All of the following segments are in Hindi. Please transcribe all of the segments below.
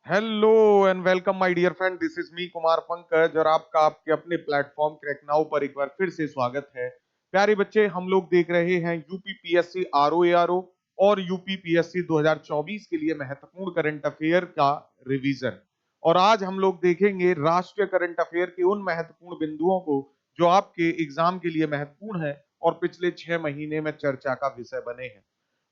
Hello and welcome my dear friend, this is me Kumar Pankaj और आपका आपके अपने प्लेटफॉर्म क्रैक नाउ पर एक बार फिर से स्वागत है। प्यारे बच्चे, हम लोग देख रहे हैं यूपीपीएससी आरओएआरओ और यूपीपीएससी 2024 के लिए महत्वपूर्ण करंट अफेयर का रिवीजन। और आज हम लोग देखेंगे राष्ट्रीय करंट अफेयर के उन महत्वपूर्ण बिंदुओं को जो आपके एग्जाम के लिए महत्वपूर्ण है और पिछले 6 महीने में चर्चा का विषय बने हैं।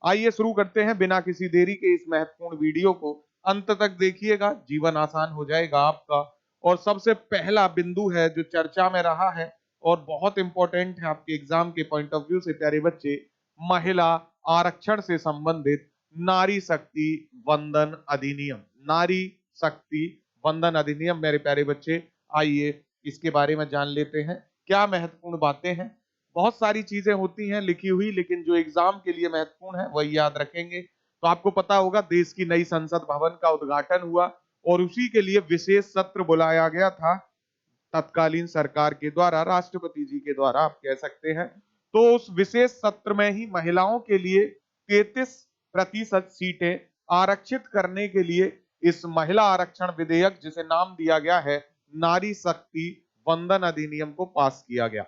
आइए शुरू करते हैं बिना किसी देरी के इस महत्वपूर्ण वीडियो को अंत तक देखिएगा, जीवन आसान हो जाएगा आपका। और सबसे पहला बिंदु है जो चर्चा में रहा है और बहुत इंपॉर्टेंट है आपके एग्जाम के पॉइंट ऑफ व्यू से प्यारे बच्चे, महिला आरक्षण से संबंधित नारी शक्ति वंदन अधिनियम। नारी शक्ति वंदन अधिनियम मेरे प्यारे बच्चे, आइए इसके बारे में जान लेते हैं क्या महत्वपूर्ण बातें हैं। बहुत सारी चीजें होती हैं लिखी हुई, लेकिन जो एग्जाम के लिए महत्वपूर्ण है वही याद रखेंगे। तो आपको पता होगा देश की नई संसद भवन का उद्घाटन हुआ और उसी के लिए विशेष सत्र बुलाया गया था तत्कालीन सरकार के द्वारा, राष्ट्रपति जी के द्वारा आप कह सकते हैं। तो उस विशेष सत्र में ही महिलाओं के लिए 33% सीटें आरक्षित करने के लिए इस महिला आरक्षण विधेयक, जिसे नाम दिया गया है नारी शक्ति वंदन अधिनियम, को पास किया गया।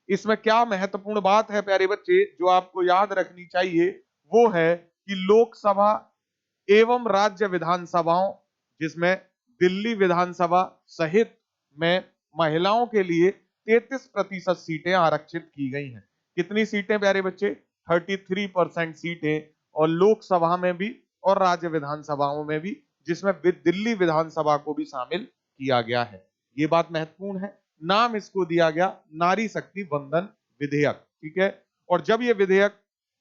इसमें क्या महत्वपूर्ण बात है प्यारे बच्चे जो आपको याद रखनी चाहिए, वो है कि लोकसभा एवं राज्य विधानसभाओं, जिसमें दिल्ली विधानसभा सहित में महिलाओं के लिए 33% सीटें आरक्षित की गई हैं। कितनी सीटें प्यारे बच्चे? 33% सीटें, और लोकसभा में भी और राज्य विधानसभाओं में भी, जिसमें दिल्ली विधानसभा को भी शामिल किया गया है। ये बात महत्वपूर्ण है। नाम इसको दिया गया नारी शक्ति वंदन विधेयक, ठीक है। और जब ये विधेयक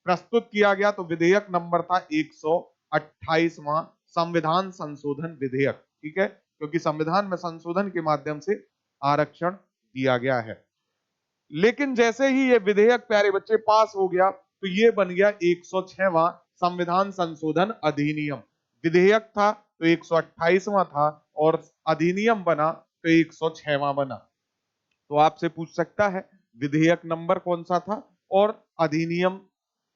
प्रस्तुत किया गया तो विधेयक नंबर था 128वां संविधान संशोधन विधेयक, ठीक है, क्योंकि संविधान में संशोधन के माध्यम से आरक्षण दिया गया है। लेकिन जैसे ही ये विधेयक प्यारे बच्चे पास हो गया तो ये बन गया 106वां संविधान संशोधन अधिनियम। विधेयक था तो 128वां था और अधिनियम बना तो 106वां बना। तो आपसे पूछ सकता है विधेयक नंबर कौन सा था और अधिनियम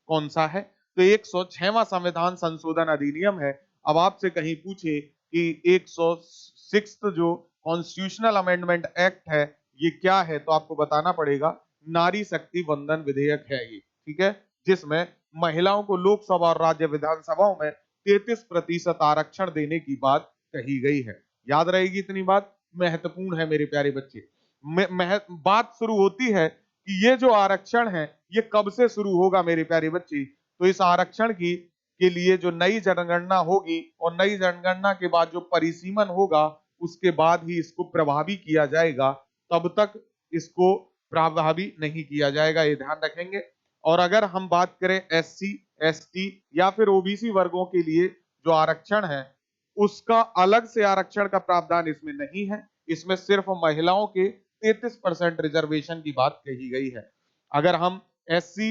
कौन सा है? तो 106वां संविधान संशोधन अधिनियम है। अब आपसे कहीं पूछे कि 106 जो कॉन्स्टिट्यूशनल अमेंडमेंट एक्ट है ये क्या है, तो आपको बताना पड़ेगा नारी शक्ति वंदन विधेयक है ये, ठीक है, जिसमें महिलाओं को लोकसभा और राज्य विधानसभाओं में 33% आरक्षण देने की बात कही गई है। याद रहेगी इतनी बात, महत्वपूर्ण है मेरे प्यारे बच्चे। बात शुरू होती है कि ये जो आरक्षण है ये कब से शुरू होगा मेरे प्यारे बच्चे। तो इस आरक्षण की के लिए जो नई जनगणना होगी और नई जनगणना के बाद जो परिसीमन होगा उसके बाद ही इसको प्रभावी किया जाएगा, तब तक इसको प्रभावी नहीं किया जाएगा, ये ध्यान रखेंगे। और अगर हम बात करें एससी, एसटी या फिर ओबीसी वर्गों के लिए जो आरक्षण है उसका अलग से आरक्षण का प्रावधान इसमें नहीं है। इसमें सिर्फ महिलाओं के 33% रिजर्वेशन की बात कही गई है। अगर हम एससी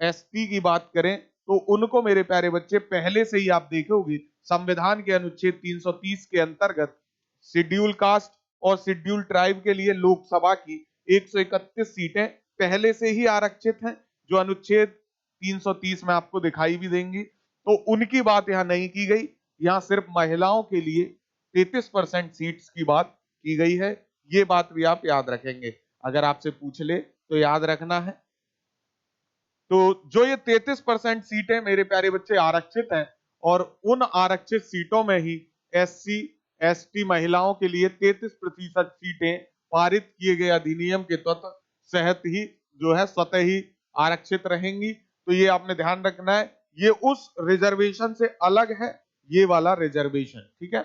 एसटी की बात करें तो उनको मेरे प्यारे बच्चे पहले से ही आप देखोगे संविधान के अनुच्छेद 330 के अंतर्गत शेड्यूल कास्ट और शेड्यूल ट्राइब के लिए लोकसभा की 131 सीटें पहले से ही आरक्षित हैं, जो अनुच्छेद 330 में आपको दिखाई भी देंगी। तो उनकी बात यहां नहीं की गई, यहां सिर्फ महिलाओं के लिए 33% सीट्स की बात की गई है। ये बात भी आप याद रखेंगे, अगर आपसे पूछ ले तो याद रखना है। तो जो ये 33% सीटें मेरे प्यारे बच्चे आरक्षित हैं, और उन आरक्षित सीटों में ही एससी एसटी महिलाओं के लिए 33% सीटें पारित किए गए अधिनियम के तहत सहत ही जो है स्वतः ही आरक्षित रहेंगी। तो ये आपने ध्यान रखना है, ये उस रिजर्वेशन से अलग है, ये वाला रिजर्वेशन, ठीक है।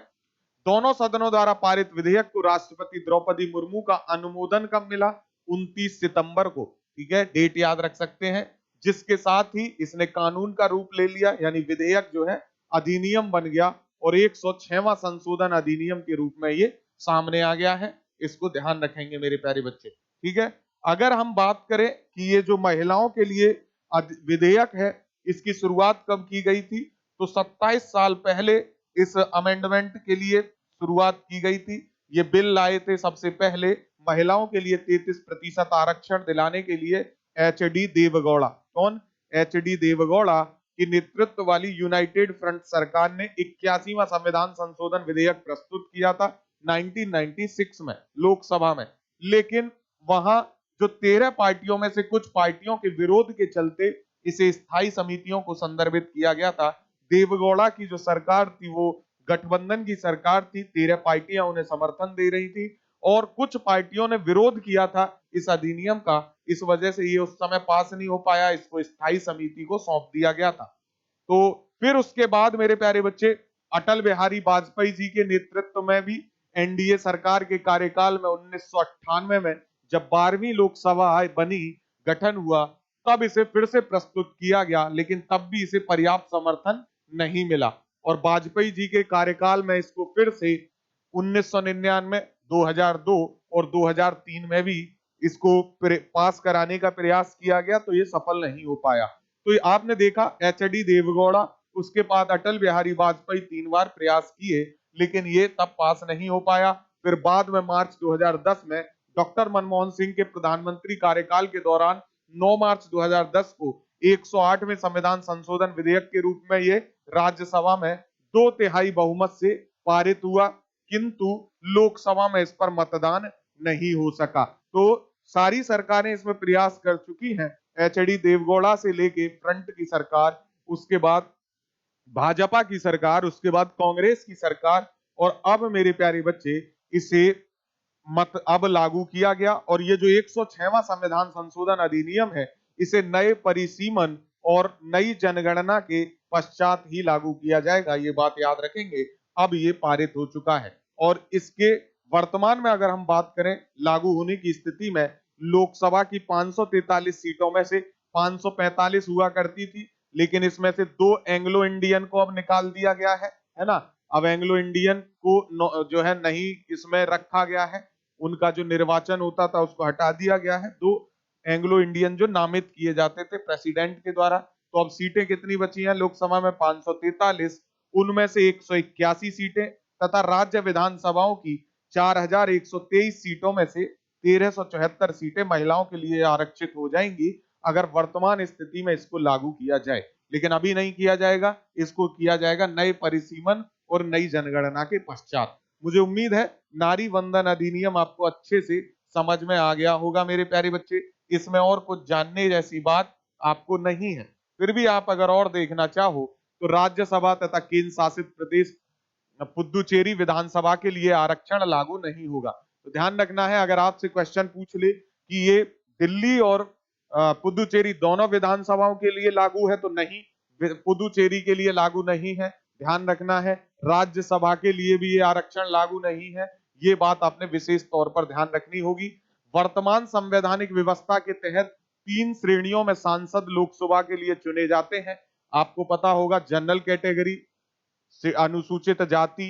दोनों सदनों द्वारा पारित विधेयक को राष्ट्रपति द्रौपदी मुर्मू का अनुमोदन कब मिला? 29 सितंबर को, ठीक है, डेट याद रख सकते हैं। जिसके साथ ही इसने कानून का रूप ले लिया, यानी विधेयक जो है अधिनियम बन गया और 106वां संशोधन अधिनियम के रूप में ये सामने आ गया है। इसको ध्यान रखेंगे मेरे प्यारे बच्चे, ठीक है। अगर हम बात करें कि ये जो महिलाओं के लिए विधेयक है इसकी शुरुआत कब की गई थी, तो 27 साल पहले इस अमेंडमेंट के लिए शुरुआत की गई थी। ये बिल लाए थे सबसे पहले महिलाओं के लिए 33% आरक्षण दिलाने के लिए एच डी देवगौड़ा। कौन? एच डी देवगौड़ा की नेतृत्व वाली यूनाइटेड फ्रंट सरकार ने 81वां संविधान संशोधन विधेयक प्रस्तुत किया था 1996 में लोकसभा में। लेकिन वहां जो 13 पार्टियों में से कुछ पार्टियों के विरोध के चलते इसे स्थायी समितियों को संदर्भित किया गया था। देवगौड़ा की जो सरकार थी वो गठबंधन की सरकार थी, 13 पार्टियां उन्हें समर्थन दे रही थी और कुछ पार्टियों ने विरोध किया था इस अधिनियम का। इस वजह से ये उस समय पास नहीं हो पाया, इसको स्थायी समिति को सौंप दिया गया था। तो फिर उसके बाद मेरे प्यारे बच्चे अटल बिहारी वाजपेयी जी के नेतृत्व में भी एनडीए सरकार के कार्यकाल में 1998 में जब 12वीं लोकसभा बनी, गठन हुआ, तब इसे फिर से प्रस्तुत किया गया, लेकिन तब भी इसे पर्याप्त समर्थन नहीं मिला और वाजपेयी जी के कार्यकाल में इसको फिर से 1999, 2002 और 2003 में भी इसको पास कराने का प्रयास किया गया, तो ये सफल नहीं हो पाया। तो आपने देखा एच.डी. देवगौड़ा, उसके बाद अटल बिहारी वाजपेयी 3 बार प्रयास किए, लेकिन ये तब पास नहीं हो पाया। फिर बाद में मार्च 2010 में डॉक्टर मनमोहन सिंह के प्रधानमंत्री कार्यकाल के दौरान 9 मार्च 2010 को 108वें संविधान संशोधन विधेयक के रूप में ये राज्यसभा में 2/3 बहुमत से पारित हुआ, किंतु लोकसभा में इस पर मतदान नहीं हो सका। तो सारी सरकारें इसमें प्रयास कर चुकी हैं, एच.डी. देवगौड़ा से लेके फ्रंट की सरकार, उसके बाद भाजपा की सरकार, उसके बाद कांग्रेस की सरकार और अब मेरे प्यारे बच्चे इसे अब लागू किया गया। और ये जो 106वां संविधान संशोधन अधिनियम है, इसे नए परिसीमन और नई जनगणना के पश्चात ही लागू किया जाएगा, ये बात याद रखेंगे। अब ये पारित हो चुका है और इसके वर्तमान में अगर हम बात करें लागू होने की स्थिति में, लोकसभा की 543 सीटों में से 545 हुआ करती थी, लेकिन इसमें से 2 एंग्लो इंडियन को अब निकाल दिया गया है ना। अब एंग्लो इंडियन को जो है नहीं इसमें रखा गया है, उनका जो निर्वाचन होता था उसको हटा दिया गया है। 2 एंग्लो इंडियन जो नामित किए जाते थे प्रेसिडेंट के द्वारा। तो अब सीटें कितनी बची हैं लोकसभा में? 543, उनमें से 181 सीटें तथा राज्य विधानसभाओं की 4123 सीटों में से 1374 सीटें महिलाओं के लिए आरक्षित हो जाएंगी अगर वर्तमान स्थिति में इसको लागू किया जाए। लेकिन अभी नहीं किया जाएगा, इसको किया जाएगा नए परिसीमन और नई जनगणना के पश्चात। मुझे उम्मीद है नारी वंदन अधिनियम आपको अच्छे से समझ में आ गया होगा मेरे प्यारे बच्चे। इसमें और कुछ जानने जैसी बात आपको नहीं है। फिर भी आप अगर और देखना चाहो तो राज्यसभा तथा केंद्र शासित प्रदेश पुदुचेरी विधानसभा के लिए आरक्षण लागू नहीं होगा। तो ध्यान रखना है, अगर आपसे क्वेश्चन पूछ ले कि ये दिल्ली और पुदुचेरी दोनों विधानसभाओं के लिए लागू है, तो नहीं, पुदुचेरी के लिए लागू नहीं है। ध्यान रखना है राज्यसभा के लिए भी ये आरक्षण लागू नहीं है, ये बात आपने विशेष तौर पर ध्यान रखनी होगी। वर्तमान संवैधानिक व्यवस्था के तहत 3 श्रेणियों में सांसद लोकसभा के लिए चुने जाते हैं। आपको पता होगा, जनरल कैटेगरी से अनुसूचित जाति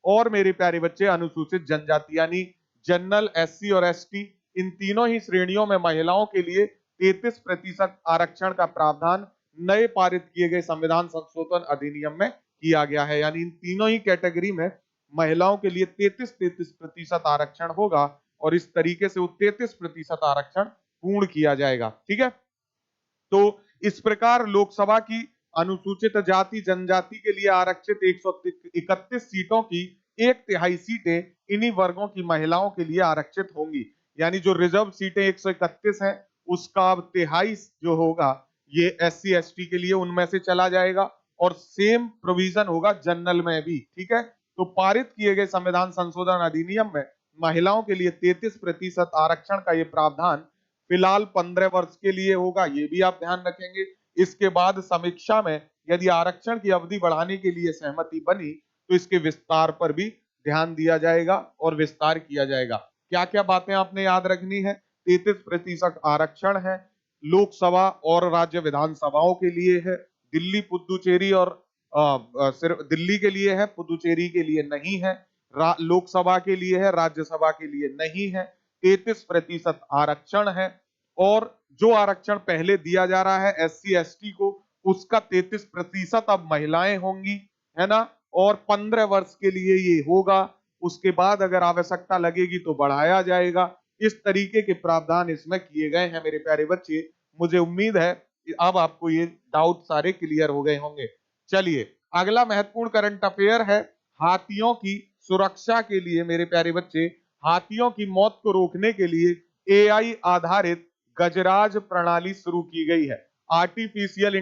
और मेरे प्यारे बच्चे अनुसूचित जनजाति, यानी जनरल, एससी और एसटी, इन तीनों ही श्रेणियों में महिलाओं के लिए 33% आरक्षण का प्रावधान नए पारित किए गए संविधान संशोधन अधिनियम में किया गया है। यानी इन तीनों ही कैटेगरी में महिलाओं के लिए 33% आरक्षण होगा और इस तरीके से वो 33% आरक्षण पूर्ण किया जाएगा। ठीक है, तो इस प्रकार लोकसभा की अनुसूचित जाति जनजाति के लिए आरक्षित 131 सीटों की 1/3 सीटें इन्हीं वर्गों की महिलाओं के लिए आरक्षित होंगी। यानी जो रिजर्व सीटें 131 हैं, उसका अब 23 जो होगा ये एससी एसटी के लिए उनमें से चला जाएगा और सेम प्रोविजन होगा जनरल में भी। ठीक है, तो पारित किए गए संविधान संशोधन अधिनियम में महिलाओं के लिए 33% आरक्षण का ये प्रावधान फिलहाल 15 वर्ष के लिए होगा, ये भी आप ध्यान रखेंगे। इसके बाद समीक्षा में यदि आरक्षण की अवधि बढ़ाने के लिए सहमति बनी तो इसके विस्तार पर भी ध्यान दिया जाएगा और विस्तार किया जाएगा। क्या क्या बातें आपने याद रखनी है? 33% आरक्षण है, लोकसभा और राज्य विधानसभाओं के लिए है, दिल्ली पुदुचेरी और सिर्फ दिल्ली के लिए है, पुदुचेरी के लिए नहीं है, लोकसभा के लिए है, राज्यसभा के लिए नहीं है। 33% आरक्षण है और जो आरक्षण पहले दिया जा रहा है एससी एसटी को, उसका 33% अब महिलाएं होंगी, है ना, और 15 वर्ष के लिए ये होगा। उसके बाद अगर आवश्यकता लगेगी तो बढ़ाया जाएगा। इस तरीके के प्रावधान इसमें किए गए हैं मेरे प्यारे बच्चे। मुझे उम्मीद है अब आपको ये डाउट सारे क्लियर हो गए होंगे। चलिए अगला महत्वपूर्ण करंट अफेयर है, हाथियों की सुरक्षा के लिए मेरे प्यारे बच्चे, हाथियों की मौत को रोकने के लिए एआई आधारित गजराज प्रणाली शुरू की गई है। आर्टिफिशियल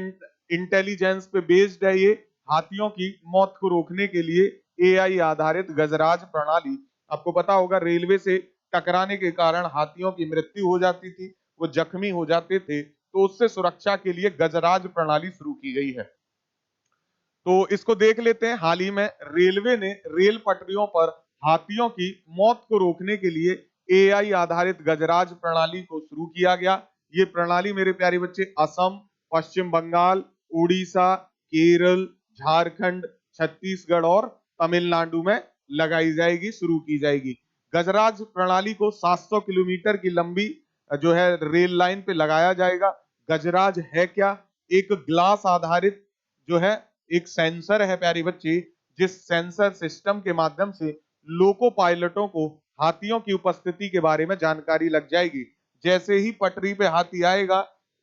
इंटेलिजेंस पे बेस्ड है ये। हाथियों की मौत को रोकने के लिए एआई आधारित गजराज प्रणाली। आपको पता होगा रेलवे से टकराने के कारण हाथियों की मृत्यु हो जाती थी, वो जख्मी हो जाते थे, तो उससे सुरक्षा के लिए गजराज प्रणाली शुरू की गई है। तो इसको देख लेते हैं। हाल ही में रेलवे ने रेल पटरियों पर हाथियों की मौत को रोकने के लिए एआई आधारित गजराज प्रणाली को शुरू किया गया। ये प्रणाली मेरे प्यारे बच्चे असम, पश्चिम बंगाल, उड़ीसा, केरल, झारखंड, छत्तीसगढ़ और तमिलनाडु में लगाई जाएगी, शुरू की जाएगी। गजराज प्रणाली को 700 किलोमीटर की लंबी जो है रेल लाइन पे लगाया जाएगा। गजराज है क्या? एक ग्लास आधारित जो है एक सेंसर है प्यारी बच्ची, जिस सेंसर सिस्टम के माध्यम से लोको पायलटों को हाथियों की उपस्थिति के बारे में जानकारी लग जाएगी। जैसे ही पटरी पे हाथी आएगा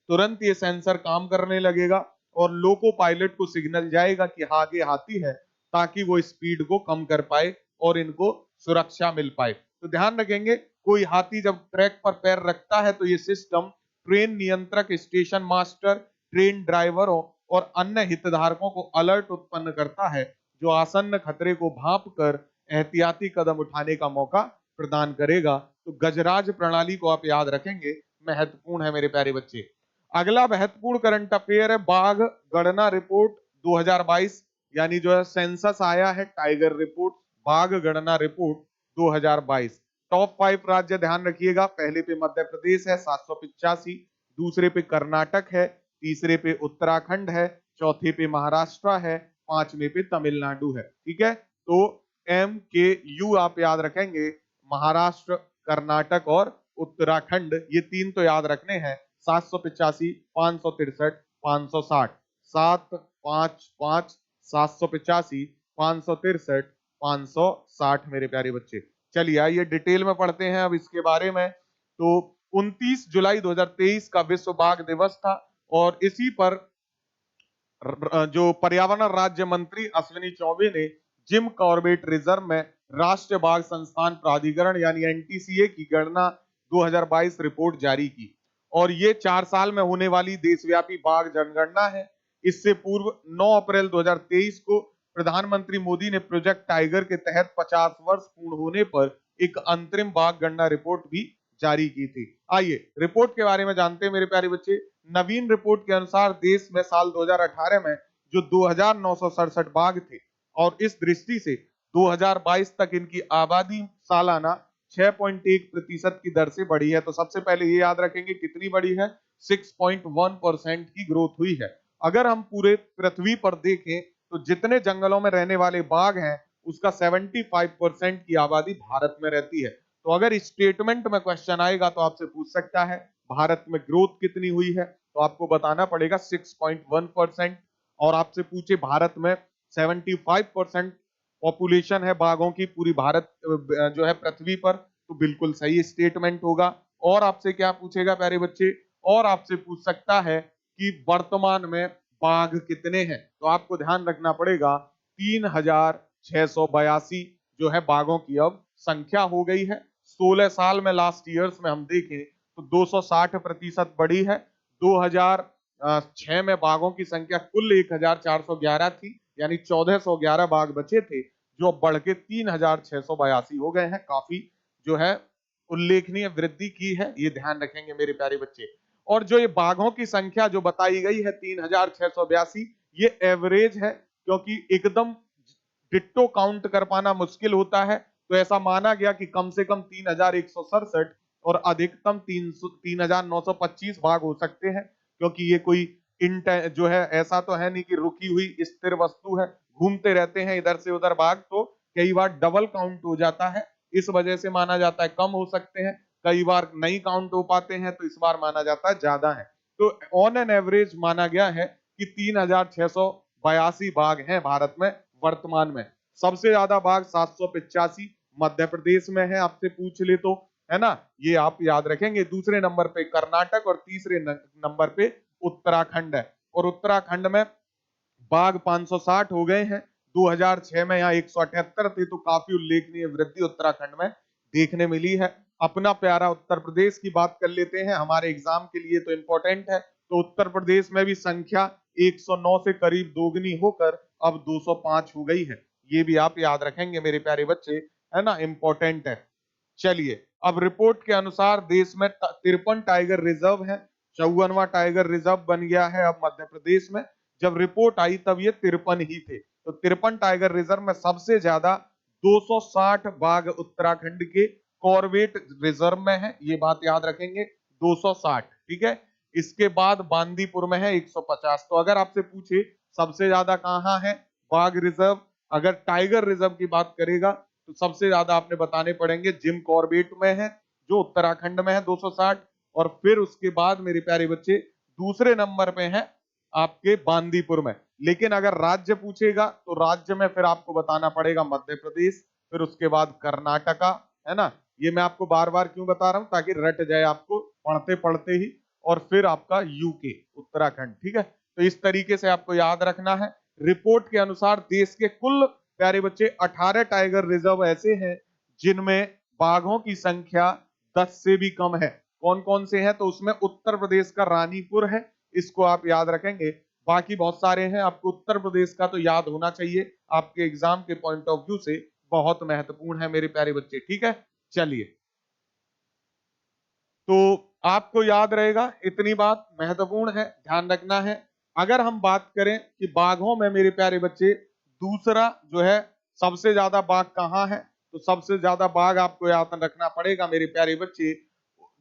तुरंत ये सेंसर काम करने लगेगा और लोको पायलट को सिग्नल जाएगा कि आगे हाथी है, ताकि वो स्पीड को कम कर पाए और इनको सुरक्षा मिल पाए। तो ध्यान रखेंगे, कोई हाथी जब ट्रैक पर पैर रखता है तो ये सिस्टम ट्रेन नियंत्रक, स्टेशन मास्टर, ट्रेन ड्राइवरों और अन्य हितधारकों को अलर्ट उत्पन्न करता है, जो आसन्न खतरे को भांप कर एहतियाती कदम उठाने का मौका प्रदान करेगा। तो गजराज प्रणाली को आप याद रखेंगे, महत्वपूर्ण है मेरे प्यारे बच्चे। अगला महत्वपूर्ण करंट अफेयर है बाघ गणना रिपोर्ट 2022, यानी जो है सेंसस आया है, टाइगर रिपोर्ट, बाघ गणना रिपोर्ट 2022। टॉप 5 राज्य ध्यान रखिएगा। पहले पे मध्य प्रदेश है 785, दूसरे पे कर्नाटक है, तीसरे पे उत्तराखंड है, चौथे पे महाराष्ट्र है, पांचवे पे तमिलनाडु है। ठीक है, तो MKU आप याद रखेंगे, महाराष्ट्र, कर्नाटक और उत्तराखंड, ये तीन तो याद रखने हैं। 785, 563, 560, 755, 785, 563, 560 मेरे प्यारे बच्चे। चलिए आइए डिटेल में पढ़ते हैं अब इसके बारे में। तो 29 जुलाई 2023 का विश्व बाघ दिवस था और इसी पर जो पर्यावरण राज्य मंत्री अश्विनी चौबे ने जिम कॉर्बेट रिजर्व में राष्ट्रीय बाघ संस्थान प्राधिकरण यानी NTCA की गणना 2022 रिपोर्ट जारी की। और ये 4 साल में होने वाली देशव्यापी बाघ जनगणना है। इससे पूर्व 9 अप्रैल 2023 को प्रधानमंत्री मोदी ने प्रोजेक्ट टाइगर के तहत 50 वर्ष पूर्ण होने पर एक अंतरिम बाघ गणना रिपोर्ट भी जारी की थी। आइए रिपोर्ट के बारे में जानते हैं मेरे प्यारे बच्चे। नवीन रिपोर्ट के अनुसार देश में साल 2018 में जो 2967 बाघ थे और इस दृष्टि से 2022 तक इनकी आबादी सालाना 6.1% की दर से बढ़ी है। तो सबसे पहले ये याद रखेंगे कितनी बढ़ी है, 6.1% की ग्रोथ हुई है। अगर हम पूरे पृथ्वी पर देखें तो जितने जंगलों में रहने वाले बाघ हैं उसका 75% की आबादी भारत में रहती है। तो अगर स्टेटमेंट में क्वेश्चन आएगा तो आपसे पूछ सकता है भारत में ग्रोथ कितनी हुई है, तो आपको बताना पड़ेगा 6.1%। और आपसे पूछे भारत में 75% पॉपुलेशन है बाघों की पूरी भारत जो है पृथ्वी पर, तो बिल्कुल सही स्टेटमेंट होगा। और आपसे क्या पूछेगा प्यारे बच्चे, और आपसे पूछ सकता है कि वर्तमान में बाघ कितने हैं, तो आपको ध्यान रखना पड़ेगा 3682 जो है बाघों की अब संख्या हो गई है। 16 साल में लास्ट ईयर्स में हम देखें तो 260% बढ़ी है। 2006 में बाघों की संख्या कुल 1411 थी, यानी 1411 बाघ बचे थे, जो बढ़ के 3682 हो गए हैं। काफी जो है उल्लेखनीय वृद्धि की है, ये ध्यान रखेंगे मेरे प्यारे बच्चे। और जो ये बाघों की संख्या जो बताई गई है 3682, ये एवरेज है, क्योंकि एकदम डिट्टो काउंट कर पाना मुश्किल होता है। तो ऐसा माना गया कि कम से कम 3167 और अधिकतम 3925 बाघ हो सकते हैं, क्योंकि ये कोई जो है ऐसा तो है नहीं कि रुकी हुई स्थिर वस्तु है, घूमते रहते हैं इधर से उधर बाघ, तो कई बार डबल काउंट हो जाता है, इस वजह से माना जाता है कम हो सकते हैं। कई बार नहीं काउंट हो पाते हैं तो इस बार माना जाता है ज्यादा है। तो ऑन एन एवरेज माना गया है कि 3682 बाघ हैं भारत में वर्तमान में। सबसे ज्यादा बाघ 785 मध्य प्रदेश में है, आपसे पूछ ले तो, है ना, ये आप याद रखेंगे। दूसरे नंबर पे कर्नाटक और तीसरे नंबर पे उत्तराखंड है। और उत्तराखंड में बाघ 560 हो गए हैं। 2006 में यहाँ 178 थे, तो काफी उल्लेखनीय वृद्धि उत्तराखंड में देखने मिली है। अपना प्यारा उत्तर प्रदेश की बात कर लेते हैं, हमारे एग्जाम के लिए तो इंपॉर्टेंट है। तो उत्तर प्रदेश में भी संख्या 109 से करीब दोगुनी होकर अब 205 हो गई है। ये भी आप याद रखेंगे मेरे प्यारे बच्चे, है ना, इंपॉर्टेंट है। चलिए, अब रिपोर्ट के अनुसार देश में 53 टाइगर रिजर्व है। 54वां टाइगर रिजर्व बन गया है अब मध्य प्रदेश में। जब रिपोर्ट आई तब ये 53 ही थे। तो 53 टाइगर रिजर्व में सबसे ज्यादा 260 बाघ उत्तराखंड के कॉर्बेट रिजर्व में है, ये बात याद रखेंगे, 260। ठीक है, इसके बाद बांदीपुर में है 150। तो अगर आपसे पूछे सबसे ज्यादा कहाँ है बाघ रिजर्व, अगर टाइगर रिजर्व की बात करेगा तो सबसे ज्यादा आपने बताने पड़ेंगे जिम कॉर्बेट में है, जो उत्तराखंड में है 260। और फिर उसके बाद मेरे प्यारे बच्चे दूसरे नंबर पे है आपके बांदीपुर में। लेकिन अगर राज्य पूछेगा तो राज्य में फिर आपको बताना पड़ेगा मध्य प्रदेश, फिर उसके बाद कर्नाटका, है ना। ये मैं आपको बार बार क्यों बता रहा हूं, ताकि रट जाए आपको पढ़ते पढ़ते ही। और फिर आपका यूके उत्तराखंड। ठीक है, तो इस तरीके से आपको याद रखना है। रिपोर्ट के अनुसार देश के कुल प्यारे बच्चे 18 टाइगर रिजर्व ऐसे हैं जिनमें बाघों की संख्या 10 से भी कम है। कौन कौन से हैं, तो उसमें उत्तर प्रदेश का रानीपुर है, इसको आप याद रखेंगे। बाकी बहुत सारे हैं, आपको उत्तर प्रदेश का तो याद होना चाहिए, आपके एग्जाम के पॉइंट ऑफ व्यू से बहुत महत्वपूर्ण है मेरे प्यारे बच्चे। ठीक है, चलिए, तो आपको याद रहेगा, इतनी बात महत्वपूर्ण है, ध्यान रखना है। अगर हम बात करें कि बाघों में मेरे प्यारे बच्चे दूसरा जो है सबसे ज्यादा बाघ कहाँ है, तो सबसे ज्यादा बाघ आपको याद रखना पड़ेगा मेरे प्यारे बच्चे,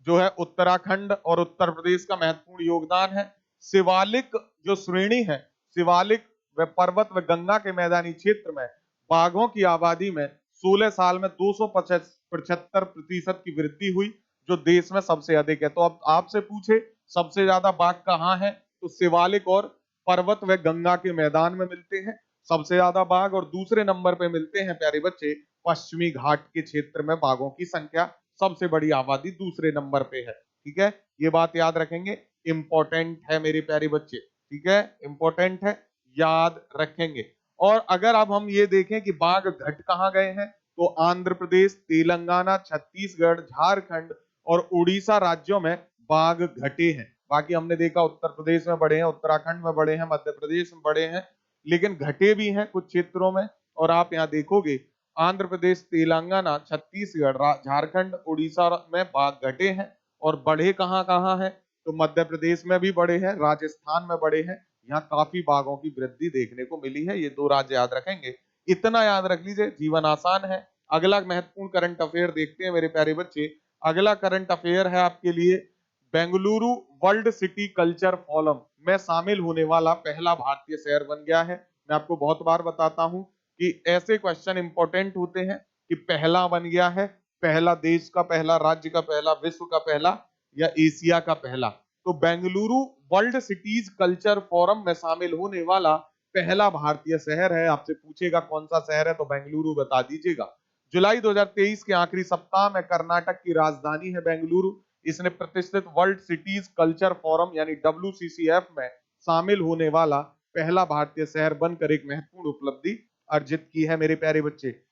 जो है उत्तराखंड और उत्तर प्रदेश का महत्वपूर्ण योगदान है। शिवालिक जो श्रेणी है, शिवालिक व पर्वत व गंगा के मैदानी क्षेत्र में बाघों की आबादी में 16 साल में 275% की वृद्धि हुई, जो देश में सबसे अधिक है। तो अब आपसे पूछे सबसे ज्यादा बाघ कहाँ है, तो शिवालिक और पर्वत व गंगा के मैदान में मिलते हैं सबसे ज्यादा बाघ। और दूसरे नंबर पे मिलते हैं प्यारे बच्चे पश्चिमी घाट के क्षेत्र में बाघों की संख्या, सबसे बड़ी आबादी दूसरे नंबर पे है। ठीक है, ये बात याद रखेंगे, इंपॉर्टेंट है मेरे प्यारे बच्चे। ठीक है, इंपॉर्टेंट है, याद रखेंगे। और अगर अब हम ये देखें कि बाघ घट कहाँ गए हैं, तो आंध्र प्रदेश, तेलंगाना, छत्तीसगढ़, झारखंड और उड़ीसा राज्यों में बाघ घटे हैं। बाकी हमने देखा उत्तर प्रदेश में बड़े हैं, उत्तराखंड में बड़े हैं, मध्य प्रदेश में बड़े हैं, लेकिन घटे भी हैं कुछ क्षेत्रों में। और आप यहाँ देखोगे आंध्र प्रदेश, तेलंगाना, छत्तीसगढ़, झारखंड, उड़ीसा में बाघ घटे हैं। और बढ़े कहाँ कहाँ है, तो मध्य प्रदेश में भी बड़े हैं, राजस्थान में बड़े हैं, यहाँ काफी बाघों की वृद्धि देखने को मिली है। ये दो राज्य याद रखेंगे, इतना याद रख लीजिए, जीवन आसान है। अगला महत्वपूर्ण करंट अफेयर देखते हैं मेरे प्यारे बच्चे। अगला करंट अफेयर है आपके लिए, Bengaluru world city culture forum में शामिल होने वाला पहला भारतीय शहर बन गया है। मैं आपको बहुत बार बताता हूं कि ऐसे क्वेश्चन इंपॉर्टेंट होते हैं कि पहला बन गया है, पहला देश का पहला, राज्य का पहला, विश्व का पहला या एशिया का पहला। तो Bengaluru world cities culture forum में शामिल होने वाला पहला भारतीय शहर है। आपसे पूछेगा कौन सा शहर है, तो बेंगलुरु बता दीजिएगा। जुलाई 2023 के आखिरी सप्ताह में कर्नाटक की राजधानी है बेंगलुरु। इसने प्रतिष्ठित वर्ल्ड सिटीज कल्चर फोरम यानी WCCF में शामिल होने वाला पहला भारतीय शहर बनकर एक महत्वपूर्ण उपलब्धि अर्जित की है मेरे प्यारे बच्चे।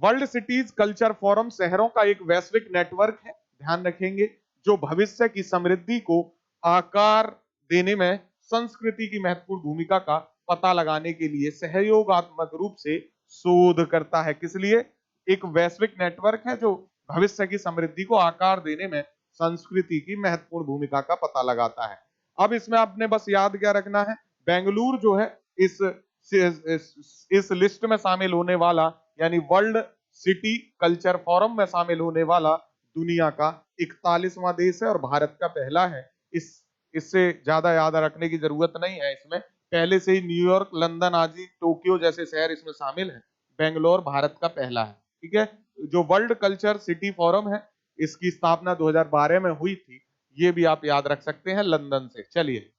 वर्ल्ड सिटीज कल्चर फोरम शहरों का एक वैश्विक नेटवर्क है, ध्यान रखेंगे, जो भविष्य की समृद्धि को आकार देने में संस्कृति की महत्वपूर्ण भूमिका का पता लगाने के लिए सहयोगात्मक रूप से शोध करता है। किस लिए? एक वैश्विक नेटवर्क है जो भविष्य की समृद्धि को आकार देने में संस्कृति की महत्वपूर्ण भूमिका का पता लगाता है। अब इसमें आपने बस याद क्या रखना है, बेंगलुरु जो है इस लिस्ट में शामिल होने वाला, यानी वर्ल्ड सिटी कल्चर फोरम में शामिल होने वाला दुनिया का 41वां देश है और भारत का पहला है। इससे ज्यादा याद रखने की जरूरत नहीं है, इसमें पहले से ही न्यूयॉर्क, लंदन आदि, टोक्यो जैसे शहर इसमें शामिल हैं। बेंगलोर भारत का पहला है। ठीक है, जो वर्ल्ड कल्चर सिटी फोरम है इसकी स्थापना 2012 में हुई थी, ये भी आप याद रख सकते हैं, लंदन से। चलिए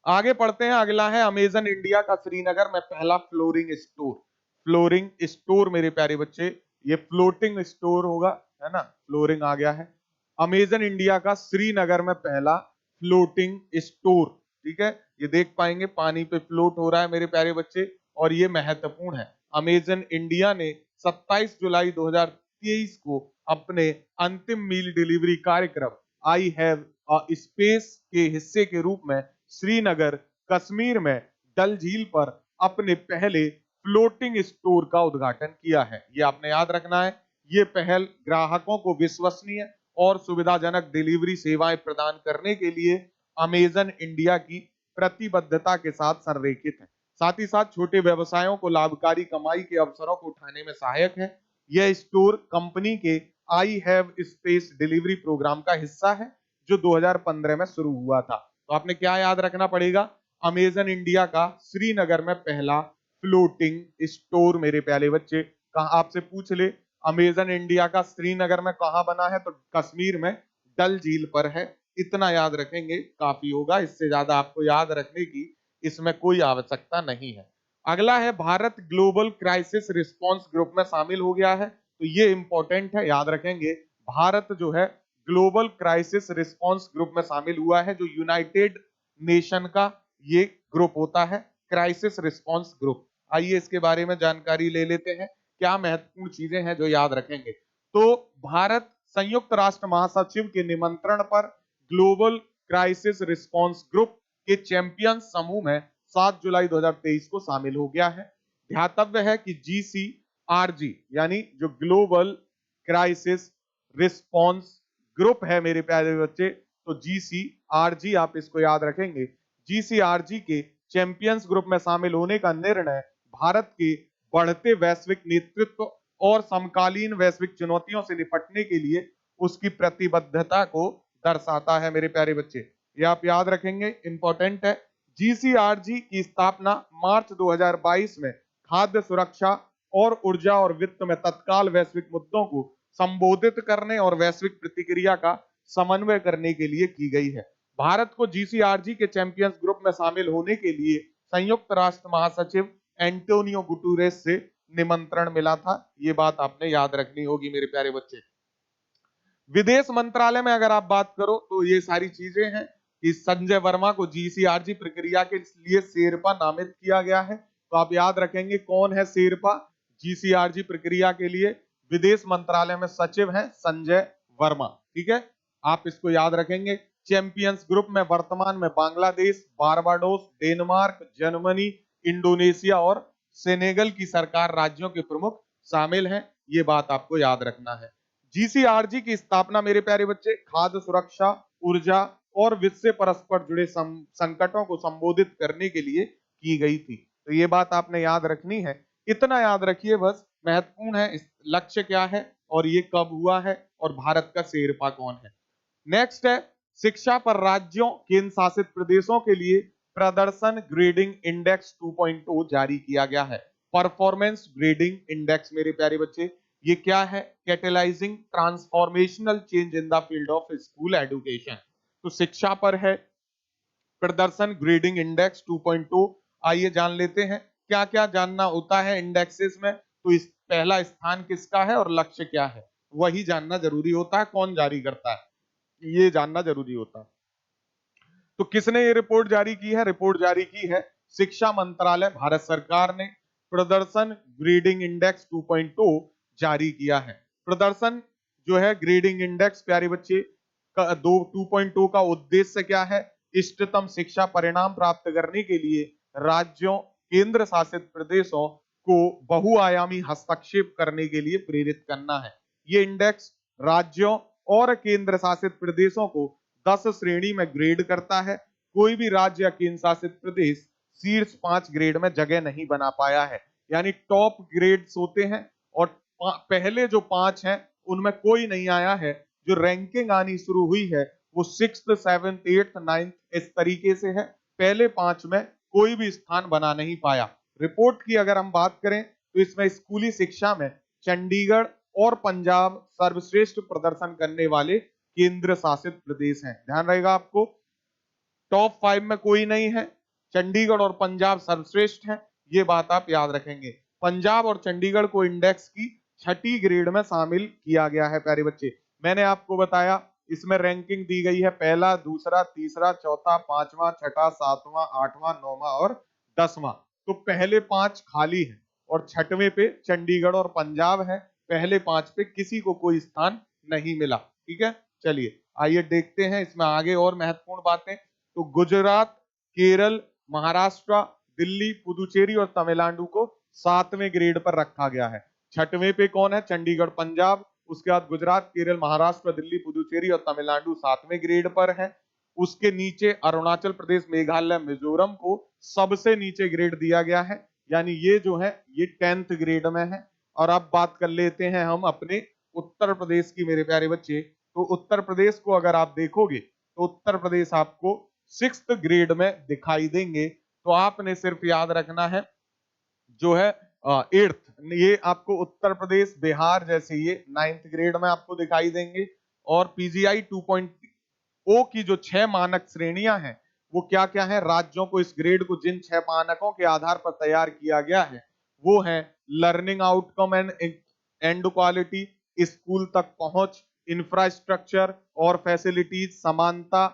आगे पढ़ते हैं, अगला है अमेजन इंडिया का श्रीनगर में पहला फ्लोरिंग स्टोर। फ्लोरिंग स्टोर मेरे प्यारे बच्चे, ये फ्लोटिंग स्टोर होगा, है ना, फ्लोरिंग आ गया है। अमेजन इंडिया का श्रीनगर में पहला फ्लोटिंग स्टोर। ठीक है, ये देख पाएंगे पानी पे फ्लोट हो रहा है मेरे प्यारे बच्चे, और ये महत्वपूर्ण है। अमेजन इंडिया ने 27 जुलाई 2023 को अपने अंतिम मील डिलीवरी कार्यक्रम आई हैव अ स्पेस के हिस्से के रूप में श्रीनगर कश्मीर में डल झील पर अपने पहले फ्लोटिंग स्टोर का उद्घाटन किया है। ये आपने याद रखना है। ये पहल ग्राहकों को विश्वसनीय और सुविधाजनक डिलीवरी सेवाएं प्रदान करने के लिए अमेजन इंडिया की प्रतिबद्धता के साथ संरेखित है। साथ ही साथ छोटे व्यवसायों को लाभकारी कमाई के अवसरों को उठाने में सहायक है। यह स्टोर कंपनी के आई हैव स्पेस डिलीवरी प्रोग्राम का हिस्सा है जो 2015 में शुरू हुआ था। तो आपने क्या याद रखना पड़ेगा? अमेजन इंडिया का श्रीनगर में पहला फ्लोटिंग स्टोर मेरे प्यारे बच्चे। कहा आपसे पूछ ले अमेजन इंडिया का श्रीनगर में कहां बना है, तो कश्मीर में डल झील पर है। इतना याद रखेंगे काफी होगा, इससे ज्यादा आपको याद रखने की इसमें कोई आवश्यकता नहीं है। अगला है Bharat global crisis response group में शामिल हो गया है, तो ये इंपॉर्टेंट है, याद रखेंगे। भारत जो है ग्लोबल क्राइसिस रिस्पांस ग्रुप में शामिल हुआ है, जो यूनाइटेड नेशन का ये ग्रुप होता है, क्राइसिस रिस्पांस ग्रुप। आइए इसके बारे में जानकारी ले लेते हैं, क्या महत्वपूर्ण चीजें हैं जो याद रखेंगे। तो भारत संयुक्त राष्ट्र महासचिव के निमंत्रण पर ग्लोबल क्राइसिस रिस्पांस ग्रुप के चैंपियन समूह में 7 जुलाई 2023 को शामिल हो गया है। ध्यातव्य है कि जीसीआरजी यानी जो ग्लोबल क्राइसिस रिस्पांस ग्रुप है मेरे प्यारे बच्चे, तो जीसीआरजी आप इसको याद रखेंगे। जीसीआरजी के चैंपियंस ग्रुप में शामिल होने का निर्णय भारत के बढ़ते वैश्विक नेतृत्व और समकालीन वैश्विक चुनौतियों से निपटने के लिए उसकी प्रतिबद्धता को दर्शाता है मेरे प्यारे बच्चे। ये आप याद रखेंगे, इंपॉर्टेंट है। जीसीआरजी की स्थापना मार्च 2022 में खाद्य सुरक्षा और ऊर्जा और वित्त में तत्काल वैश्विक मुद्दों को संबोधित करने और वैश्विक प्रतिक्रिया का समन्वय करने के लिए की गई है। भारत को जीसीआरजी के चैंपियंस ग्रुप में शामिल होने के लिए संयुक्त राष्ट्र महासचिव एंटोनियो गुटूरेस से निमंत्रण मिला था। ये बात आपने याद रखनी होगी मेरे प्यारे बच्चे। विदेश मंत्रालय में अगर आप बात करो तो ये सारी चीजें हैं कि संजय वर्मा को जीसीआरजी प्रक्रिया के लिए शेरपा नामित किया गया है। तो आप याद रखेंगे कौन है शेरपा जीसीआरजी प्रक्रिया के लिए? विदेश मंत्रालय में सचिव हैं संजय वर्मा। ठीक है, आप इसको याद रखेंगे। चैंपियंस ग्रुप में वर्तमान में Bangladesh, Barbados, Denmark, Germany, Indonesia और सेनेगल की सरकार राज्यों के प्रमुख शामिल हैं। ये बात आपको याद रखना है। जीसीआरजी की स्थापना मेरे प्यारे बच्चे खाद्य सुरक्षा, ऊर्जा और वित्त से परस्पर जुड़े संकटों को संबोधित करने के लिए की गई थी। तो ये बात आपने याद रखनी है। इतना याद रखिए बस, महत्वपूर्ण है इस लक्ष्य क्या है और ये कब हुआ है और भारत का शेरपा कौन है। नेक्स्ट है शिक्षा पर राज्यों केंद्र शासित प्रदेशों के लिए प्रदर्शन ग्रेडिंग इंडेक्स 2.0 जारी किया गया है। परफॉर्मेंस ग्रेडिंग इंडेक्स मेरे प्यारे बच्चे, ये क्या है? Catalysing transformational change in the field of school education. तो शिक्षा पर है प्रदर्शन ग्रेडिंग इंडेक्स 2.0। आइए जान लेते हैं क्या क्या जानना होता है इंडेक्सेस में। तो इस पहला स्थान किसका है और लक्ष्य क्या है, वही जानना जरूरी होता है। कौन जारी करता है ये जानना जरूरी होता है। तो किसने ये रिपोर्ट जारी की है? रिपोर्ट जारी की है शिक्षा मंत्रालय भारत सरकार ने। प्रदर्शन ग्रेडिंग इंडेक्स 2.0 जारी किया है। प्रदर्शन जो है ग्रेडिंग इंडेक्स प्यारे बच्चे का 2.0 का उद्देश्य क्या है? इष्टतम शिक्षा परिणाम प्राप्त करने के लिए राज्यों केंद्र शासित प्रदेशों को बहुआयामी हस्तक्षेप करने के लिए प्रेरित करना है। ये इंडेक्स राज्यों और केंद्र शासित प्रदेशों को 10 श्रेणी में ग्रेड करता है। कोई भी राज्य या केंद्र शासित प्रदेश शीर्ष 5 ग्रेड में जगह नहीं बना पाया है, यानी टॉप ग्रेड्स होते हैं और पहले जो 5 हैं उनमें कोई नहीं आया है। जो रैंकिंग आनी शुरू हुई है वो 6th 7th 8th 9th इस तरीके से है। पहले 5 में कोई भी स्थान बना नहीं पाया। रिपोर्ट की अगर हम बात करें तो इसमें स्कूली शिक्षा में चंडीगढ़ और पंजाब सर्वश्रेष्ठ प्रदर्शन करने वाले केंद्र शासित प्रदेश हैं। ध्यान रहेगा आपको, टॉप 5 में कोई नहीं है, चंडीगढ़ और पंजाब सर्वश्रेष्ठ हैं। ये बात आप याद रखेंगे। पंजाब और चंडीगढ़ को इंडेक्स की 6ठी ग्रेड में शामिल किया गया है प्यारे बच्चे। मैंने आपको बताया इसमें रैंकिंग दी गई है पहला, दूसरा, तीसरा, चौथा, पांचवा, छठा, सातवां, आठवां, नौवां और 10वां। तो पहले 5 खाली हैं और छठवें पे चंडीगढ़ और पंजाब है। पहले 5 पे किसी को कोई स्थान नहीं मिला। ठीक है, चलिए आइए देखते हैं इसमें आगे और महत्वपूर्ण बातें। तो गुजरात, केरल, महाराष्ट्र, दिल्ली, पुदुचेरी और तमिलनाडु को 7वें ग्रेड पर रखा गया है। छठवें पे कौन है? चंडीगढ़, पंजाब। उसके बाद गुजरात, केरल, महाराष्ट्र, दिल्ली, पुदुचेरी और तमिलनाडु 7वें ग्रेड पर है। उसके नीचे अरुणाचल प्रदेश, मेघालय, मिजोरम को सबसे नीचे ग्रेड दिया गया है, यानी ये जो है ये 10th ग्रेड में है। और अब बात कर लेते हैं हम अपने उत्तर प्रदेश की मेरे प्यारे बच्चे। तो उत्तर प्रदेश को अगर आप देखोगे तो उत्तर प्रदेश आपको 6th ग्रेड में दिखाई देंगे। तो आपने सिर्फ याद रखना है जो है 8th, ये आपको उत्तर प्रदेश, बिहार जैसे ये 9th ग्रेड में आपको दिखाई देंगे। और पीजीआई 2.0 की जो 6 मानक श्रेणियां हैं वो क्या क्या है? राज्यों को इस ग्रेड को जिन 6 मानकों के आधार पर तैयार किया गया है वो है learning outcome and quality, school तक पहुंच, इंफ्रास्ट्रक्चर और फैसिलिटीज, समानता,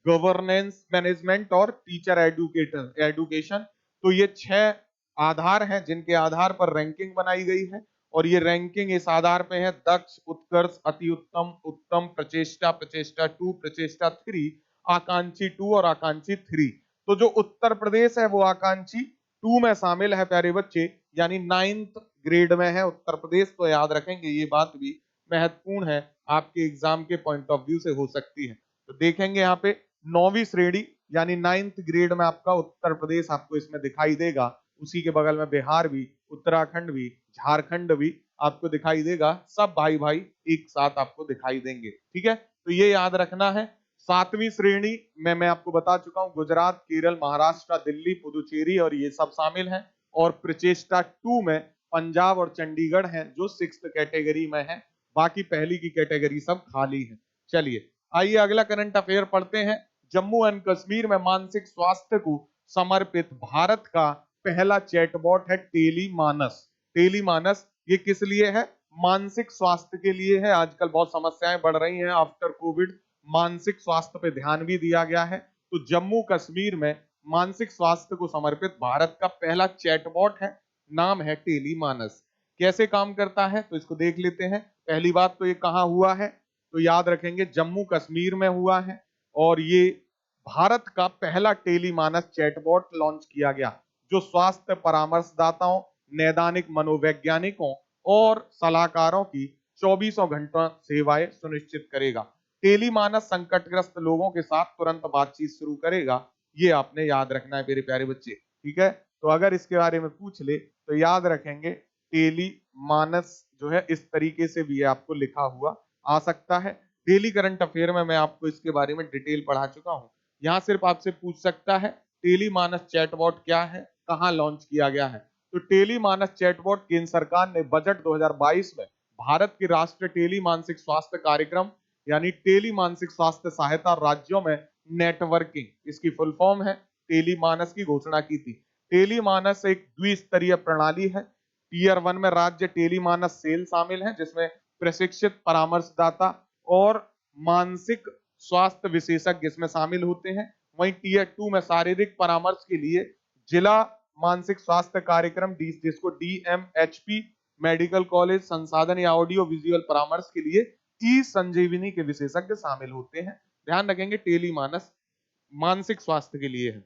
गवर्नेंस मैनेजमेंट और टीचर एडुकेशन। तो ये 6 आधार हैं जिनके आधार पर रैंकिंग बनाई गई है। और ये रैंकिंग इस आधार पे है दक्ष, उत्कर्ष, अति उत्तम, उत्तम, प्रचेष्टा, प्रचेष्टा 2, प्रचेष्टा 3, आकांक्षी 2 और आकांक्षी 3। तो जो उत्तर प्रदेश है वो आकांक्षी 2 में शामिल है प्यारे बच्चे, यानी 9th ग्रेड में है उत्तर प्रदेश। तो याद रखेंगे, ये बात भी महत्वपूर्ण है, आपके एग्जाम के पॉइंट ऑफ व्यू से हो सकती है। तो देखेंगे यहाँ पे 9वीं श्रेणी यानी 9th ग्रेड में आपका उत्तर प्रदेश आपको इसमें दिखाई देगा। उसी के बगल में बिहार भी, उत्तराखंड भी, झारखंड भी आपको दिखाई देगा। सब भाई भाई एक साथ आपको दिखाई देंगे। ठीक है, तो ये याद रखना है। 7वीं श्रेणी में मैं आपको बता चुका हूं, गुजरात, केरल, महाराष्ट्र, दिल्ली, पुदुचेरी और ये सब शामिल हैं। और प्रचेष्टा 2 में पंजाब और चंडीगढ़ हैं जो 6th कैटेगरी में है। बाकी पहली की कैटेगरी सब खाली है। चलिए आइए अगला करंट अफेयर पढ़ते हैं। जम्मू एंड कश्मीर में मानसिक स्वास्थ्य को समर्पित भारत का पहला चैटबॉट है टेली मानस। टेली मानस ये किस लिए है? मानसिक स्वास्थ्य के लिए है। आजकल बहुत समस्याएं बढ़ रही हैं आफ्टर कोविड, मानसिक स्वास्थ्य पे ध्यान भी दिया गया है। तो जम्मू कश्मीर में मानसिक स्वास्थ्य को समर्पित भारत का पहला चैटबॉट है, नाम है टेली मानस। कैसे काम करता है तो इसको देख लेते हैं। पहली बात तो ये कहां हुआ है? तो याद रखेंगे जम्मू कश्मीर में हुआ है। और ये भारत का पहला टेली मानस चैटबॉट लॉन्च किया गया जो स्वास्थ्य परामर्शदाताओं, नैदानिक मनोवैज्ञानिकों और सलाहकारों की 24 घंटा सेवाएं सुनिश्चित करेगा। टेली मानस संकटग्रस्त लोगों के साथ तुरंत बातचीत शुरू करेगा। ये आपने याद रखना है मेरे प्यारे बच्चे। ठीक है, तो अगर इसके बारे में पूछ ले तो याद रखेंगे टेली मानस जो है इस तरीके से भी आपको लिखा हुआ आ सकता है। डेली करंट अफेयर में मैं आपको इसके बारे में डिटेल पढ़ा चुका हूं। यहां सिर्फ आपसे पूछ सकता है टेली मानस चैटबॉट क्या है, कहां लॉन्च किया गया है। तो टेली मानस चैटबॉट केंद्र सरकार ने बजट 2022 में भारत के राष्ट्रीय टेली मानसिक स्वास्थ्य कार्यक्रम यानी टेली मानसिक स्वास्थ्य सहायता राज्यों में नेटवर्किंग, इसकी फुल फॉर्म है, टेली मानस की घोषणा की थी। टेली मानस एक द्विस्तरीय प्रणाली है। टीयर 1 में राज्य टेली मानस सेल शामिल है जिसमें प्रशिक्षित परामर्शदाता और मानसिक स्वास्थ्य विशेषज्ञ इसमें शामिल होते हैं। वहीं टीयर 2 में शारीरिक परामर्श के लिए जिला मानसिक स्वास्थ्य कार्यक्रम जिसको डीएमएचपी, मेडिकल कॉलेज संसाधन या ऑडियो विजुअल परामर्श के लिए ई संजीवनी के विशेषज्ञ शामिल होते हैं। ध्यान रखेंगे टेली मानस मानसिक स्वास्थ्य के लिए है।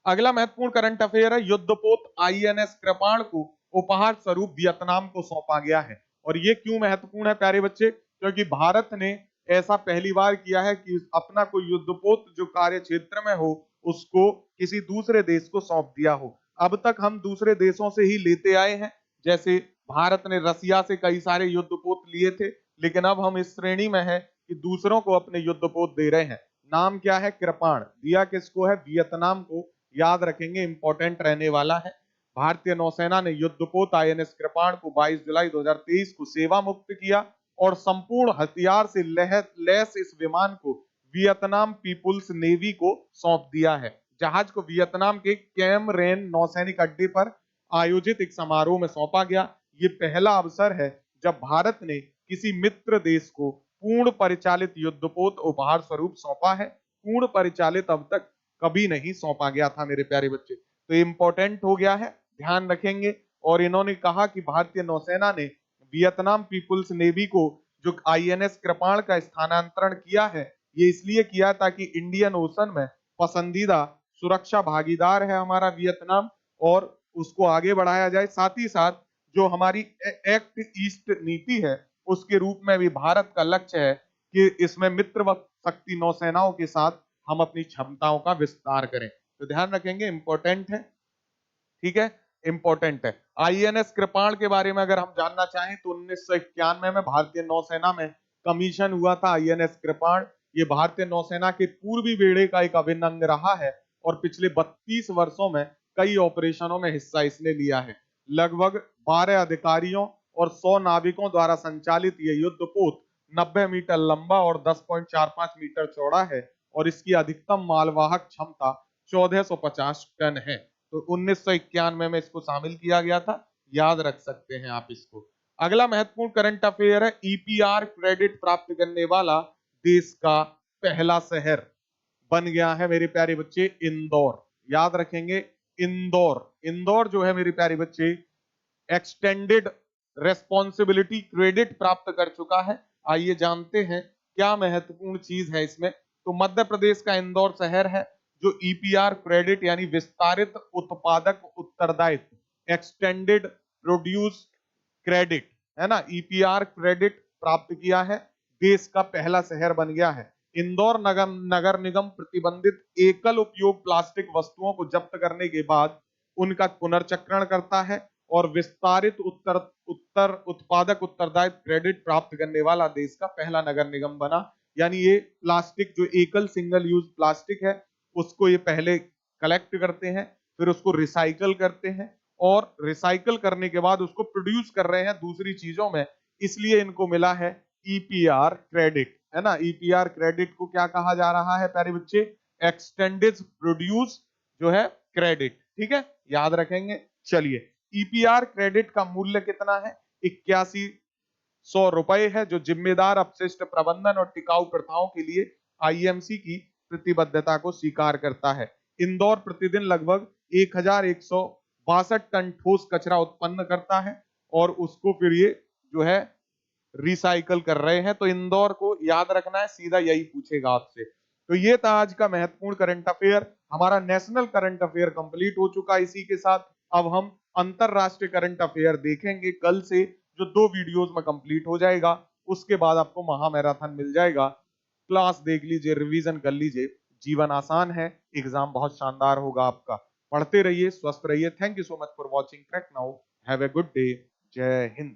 अगला महत्वपूर्ण करंट अफेयर है, युद्धपोत आईएनएस कृपाण को उपहार स्वरूप वियतनाम को सौंपा गया है। और ये क्यों महत्वपूर्ण है प्यारे बच्चे? क्योंकि भारत ने ऐसा पहली बार किया है कि अपना कोई युद्धपोत जो कार्य क्षेत्र में हो उसको किसी दूसरे देश को सौंप दिया हो। अब तक हम दूसरे देशों से ही लेते आए हैं, जैसे भारत ने रसिया से कई सारे युद्धपोत लिए थे, लेकिन अब हम इस श्रेणी में है कि दूसरों को अपने युद्धपोत दे रहे हैं। नाम क्या है? कृपाण। दिया किसको है? वियतनाम को। याद रखेंगे, इंपॉर्टेंट रहने वाला है। भारतीय नौसेना ने युद्धपोत आईएनएस कृपाण को 22 जुलाई 2023 को सेवा मुक्त किया और संपूर्ण हथियार से लैस इस विमान को वियतनाम पीपुल्स नेवी को सौंप दिया है। जहाज को वियतनाम के कैम रेन नौसैनिक अड्डे पर आयोजित एक समारोह में सौंपा गया। ये पहला अवसर है जब भारत ने किसी मित्र देश को पूर्ण परिचालित युद्धपोत उपहार स्वरूप सौंपा है। पूर्ण परिचालित अब तक कभी नहीं सौंपा गया था मेरे प्यारे बच्चे, तो इम्पोर्टेंट हो गया है, ध्यान रखेंगे। और इन्होंने कहा कि भारतीय नौसेना ने वियतनाम पीपुल्स नेवी को जो आईएनएस कृपाण का स्थानांतरण किया है, ये इसलिए किया ताकि इंडियन ओशन में पसंदीदा सुरक्षा भागीदार है हमारा वियतनाम, और उसको आगे बढ़ाया जाए। साथ ही साथ जो हमारी एक्ट ईस्ट नीति है, उसके रूप में भी भारत का लक्ष्य है कि इसमें मित्र शक्ति नौसेनाओं के साथ हम अपनी क्षमताओं का विस्तार करें। तो ध्यान रखेंगे, इंपॉर्टेंट है, ठीक है, इंपॉर्टेंट है। आईएनएस कृपाण के बारे में अगर हम जानना चाहें तो 1991 में भारतीय नौसेना में कमीशन हुआ था आईएनएस कृपाण। ये भारतीय नौसेना के पूर्वी बेड़े का एक अभिन्न अंग रहा है और पिछले 32 वर्षों में कई ऑपरेशनों में हिस्सा इसने लिया है। लगभग 12 अधिकारियों और 100 नाविकों द्वारा संचालित ये युद्धपोत 90 मीटर लंबा और 10.45 मीटर चौड़ा है और इसकी अधिकतम मालवाहक क्षमता 1450 टन है। तो 1991 में इसको शामिल किया गया था, याद रख सकते हैं आप इसको। अगला महत्वपूर्ण करंट अफेयर है, ईपीआर क्रेडिट प्राप्त करने वाला देश का पहला शहर बन गया है मेरे प्यारे बच्चे इंदौर। याद रखेंगे, इंदौर। इंदौर जो है मेरे प्यारे बच्चे एक्सटेंडेड रेस्पॉन्सिबिलिटी क्रेडिट प्राप्त कर चुका है। आइए जानते हैं क्या महत्वपूर्ण चीज है इसमें। तो मध्य प्रदेश का इंदौर शहर है जो ईपीआर क्रेडिट यानी विस्तारित उत्पादक उत्तरदायित्व, एक्सटेंडेड प्रोड्यूस क्रेडिट, है ना, ईपीआर क्रेडिट प्राप्त किया है, देश का पहला शहर बन गया है। इंदौर नगर निगम प्रतिबंधित एकल उपयोग प्लास्टिक वस्तुओं को जब्त करने के बाद उनका पुनर्चक्रण करता है और विस्तारित उत्पादक उत्तरदायित्व क्रेडिट प्राप्त करने वाला देश का पहला नगर निगम बना। यानी ये प्लास्टिक जो एकल सिंगल यूज प्लास्टिक है, उसको ये पहले कलेक्ट करते हैं, फिर उसको रिसाइकल करते हैं और रिसाइकल करने के बाद उसको प्रोड्यूस कर रहे हैं दूसरी चीजों में, इसलिए इनको मिला है ईपीआर क्रेडिट, है ना। ईपीआर क्रेडिट को क्या कहा जा रहा है प्यारे बच्चे, एक्सटेंडेड प्रोड्यूस जो है क्रेडिट, ठीक है, याद रखेंगे। चलिए, ईपीआर क्रेडिट का मूल्य कितना है, 8100 रुपए है, जो जिम्मेदार अपशिष्ट प्रबंधन और टिकाऊ प्रथाओं के लिए आईएमसी की प्रतिबद्धता को स्वीकार करता है। इंदौर प्रतिदिन लगभग 1162 टन ठोस कचरा उत्पन्न करता है और उसको फिर ये जो है रिसाइकल कर रहे हैं। तो इंदौर को याद रखना है, सीधा यही पूछेगा आपसे। तो ये था आज का महत्वपूर्ण करंट अफेयर। हमारा नेशनल करंट अफेयर कंप्लीट हो चुका है। इसी के साथ अब हम अंतरराष्ट्रीय करंट अफेयर देखेंगे कल से, जो 2 वीडियोस में कंप्लीट हो जाएगा। उसके बाद आपको महामैराथन मिल जाएगा। क्लास देख लीजिए, रिवीजन कर लीजिए, जीवन आसान है, एग्जाम बहुत शानदार होगा आपका। पढ़ते रहिए, स्वस्थ रहिए। Thank you so much for watching crack now. Have a good day. जय हिंद।